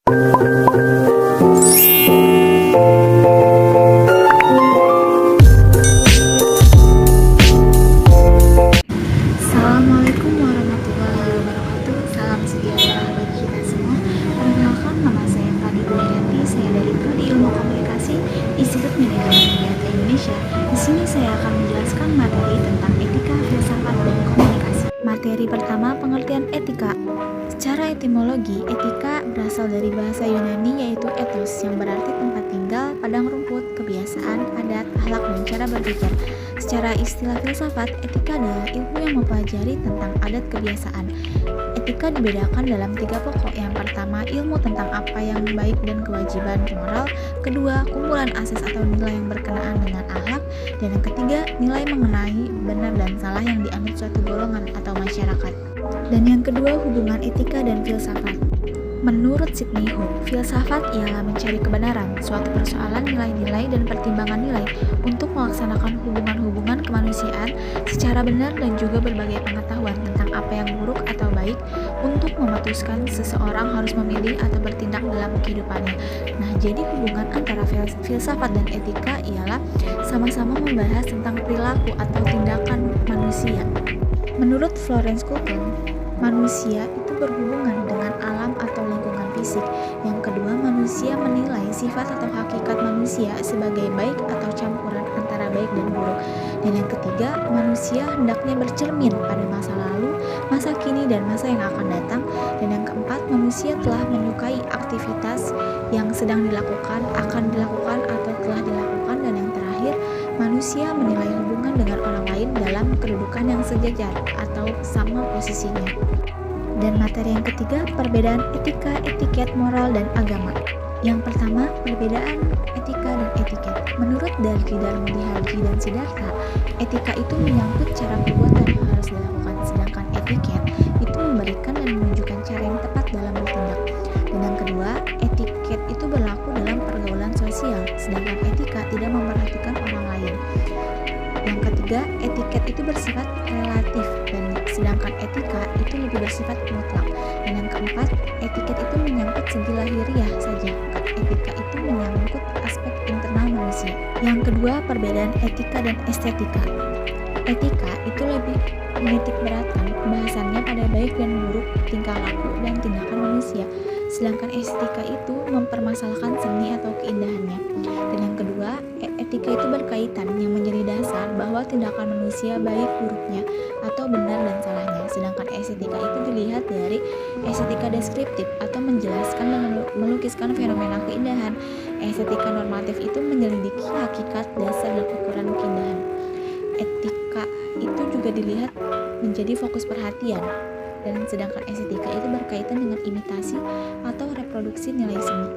Assalamualaikum warahmatullahi wabarakatuh. Salam sejahtera bagi kita semua. Perkenalkan, nama saya Fadi Duyarti. Saya dari Prodi Ilmu Komunikasi Institut Manajemen Media Indonesia. Di sini saya akan menjelaskan materi tentang etika, filsafat, dan komunikasi. Materi pertama, pengertian etika. Secara etimologi, etika berasal dari bahasa Yunani yaitu ethos yang berarti tempat tinggal, padang rumput, kebiasaan, adat, akhlak, dan cara berpikir. Secara istilah filsafat, etika adalah ilmu yang mempelajari tentang adat kebiasaan. Etika dibedakan dalam 3 pokok. Yang pertama, ilmu tentang apa yang baik dan kewajiban moral. Kedua, kumpulan asas atau nilai yang berkenaan dengan akhlak. Dan yang ketiga, nilai mengenai benar dan salah yang dianut suatu golongan atau masyarakat. Dan yang kedua, hubungan etika dan filsafat. Menurut Sidney Hook, filsafat ialah mencari kebenaran, suatu persoalan nilai-nilai dan pertimbangan nilai untuk melaksanakan hubungan-hubungan kemanusiaan secara benar dan juga berbagai pengetahuan tentang apa yang buruk atau baik untuk memutuskan seseorang harus memilih atau bertindak dalam kehidupannya. Nah, jadi hubungan antara filsafat dan etika ialah sama-sama membahas tentang perilaku atau tindakan manusia. Menurut Florence Coulton, manusia itu berhubungan dengan alam atau lingkungan fisik. Yang kedua, manusia menilai sifat atau hakikat manusia sebagai baik atau campuran antara baik dan buruk. Dan yang ketiga, manusia hendaknya bercermin pada masa lalu, masa kini, dan masa yang akan datang. Dan yang keempat, manusia telah menyukai aktivitas yang sedang dilakukan, akan dilakukan, atau telah dilakukan. Dan yang terakhir, manusia menilai hubungan dengan orang lain dalam kedudukan yang sejajar atau sama posisinya. Dan materi yang ketiga, perbedaan etika, etiket, moral, dan agama. Yang pertama, perbedaan etika dan etiket. Menurut Dargi Harji dan Siddhartha, etika itu menyangkut cara perbuatan yang harus dilakukan, sedangkan etiket itu memberikan dan menunjukkan cara yang tepat dalam bertindak. Dan yang kedua, etiket itu berlaku dalam pergaulan sosial, sedangkan etika tidak memperhatikan orang lain. Yang ketiga, etiket itu bersifat relatif dan sedangkan etika itu lebih bersifat mutlak. Dan yang keempat, etiket itu menyangkut segi lahiriah saja. Etika itu menyangkut aspek internal manusia. Yang kedua, perbedaan etika dan estetika. Etika itu lebih menitik beratkan pembahasannya pada baik dan buruk tingkah laku dan tindakan manusia. Sedangkan estetika itu mempermasalahkan seni atau keindahannya. Dan yang kedua, etika itu berkaitan yang menjadi dasar bahwa tindakan manusia baik buruknya atau benar dan salahnya. Sedangkan estetika itu dilihat dari estetika deskriptif atau menjelaskan dan melukiskan fenomena keindahan. Estetika normatif itu menyelidiki hakikat, dasar, dan ukuran keindahan. Etika itu juga dilihat menjadi fokus perhatian. Dan sedangkan estetika itu berkaitan dengan imitasi atau reproduksi nilai seni.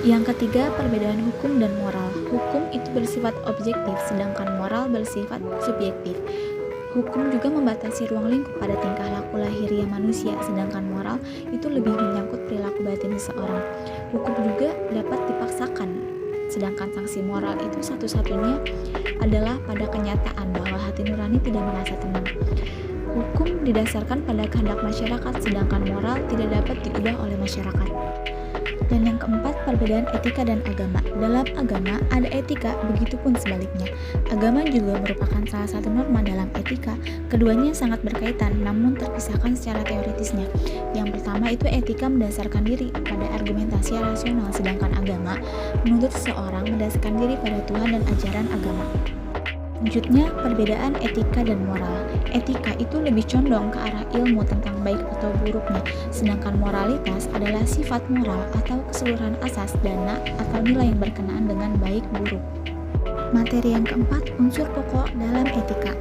Yang ketiga, perbedaan hukum dan moral. Hukum itu bersifat objektif, sedangkan moral bersifat subjektif. Hukum juga membatasi ruang lingkup pada tingkah laku lahiriah manusia, sedangkan moral itu lebih menyangkut perilaku batin seseorang. Hukum juga dapat dipaksakan, sedangkan sanksi moral itu satu-satunya adalah pada kenyataan bahwa hati nurani tidak merasa tenang. Hukum didasarkan pada kehendak masyarakat, sedangkan moral tidak dapat diubah oleh masyarakat. Dan yang keempat, perbedaan etika dan agama. Dalam agama ada etika, begitupun sebaliknya. Agama juga merupakan salah satu norma dalam etika. Keduanya sangat berkaitan, namun terpisahkan secara teoritisnya. Yang pertama itu etika mendasarkan diri pada argumentasi rasional, sedangkan agama menuntut seseorang mendasarkan diri pada Tuhan dan ajaran agama. Selanjutnya, perbedaan etika dan moral. Etika itu lebih condong ke arah ilmu tentang baik atau buruknya, sedangkan moralitas adalah sifat moral atau keseluruhan asas, dana, atau nilai yang berkenaan dengan baik buruk. Materi yang keempat, unsur pokok dalam etika.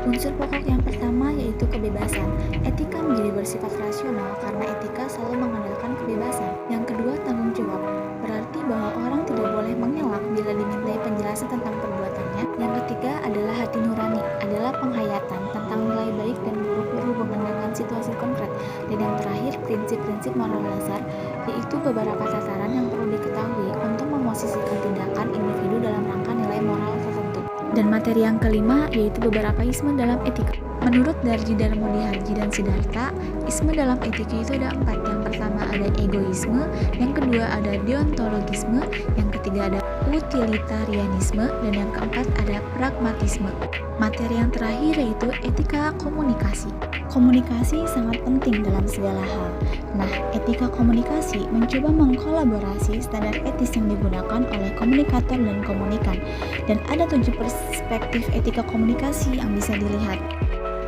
Unsur pokok yang pertama yaitu kebebasan. Etika menjadi bersifat rasional karena etika selalu mengandalkan kebebasan. Yang kedua, tanggung jawab. Berarti bahwa orang tidak boleh mengelak bila dimintai penjelasan tentang perbuatannya. Yang ketiga adalah hati nurani, adalah penghayatan tentang nilai baik dan buruk berhubungan dengan situasi konkret. Dan yang terakhir, prinsip-prinsip moral dasar, yaitu beberapa tataran yang perlu diketahui untuk memosisikan tindakan individu dalam rangka nilai moral tertentu. Dan materi yang kelima yaitu beberapa isme dalam etika. Menurut Darji Darmudi Harji dan Siddhartha, isme dalam etika itu ada 4. Yang pertama ada egoisme, yang kedua ada deontologisme, yang ketiga ada utilitarianisme, dan yang keempat ada pragmatisme. Materi yang terakhir yaitu etika komunikasi. Komunikasi sangat penting dalam segala hal. Nah, etika komunikasi mencoba mengkolaborasi standar etis yang digunakan oleh komunikator dan komunikan. Dan ada 7 perspektif etika komunikasi yang bisa dilihat.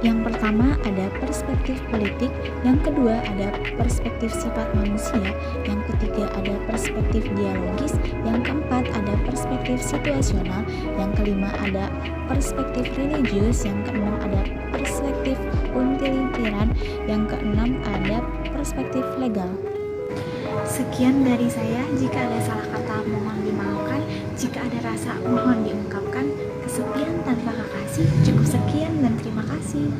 Yang pertama ada perspektif politik, yang kedua ada perspektif sifat manusia, yang ketiga ada perspektif dialogis, yang keempat ada perspektif situasional, yang kelima ada perspektif religius, yang keenam ada perspektif utilitarian, yang keenam ada perspektif legal. Sekian dari saya, jika ada salah kata mohon dimaafkan, jika ada rasa mohon diungkapkan. Kesepian tanpa kekasih, cukup sekian dan terima kasih.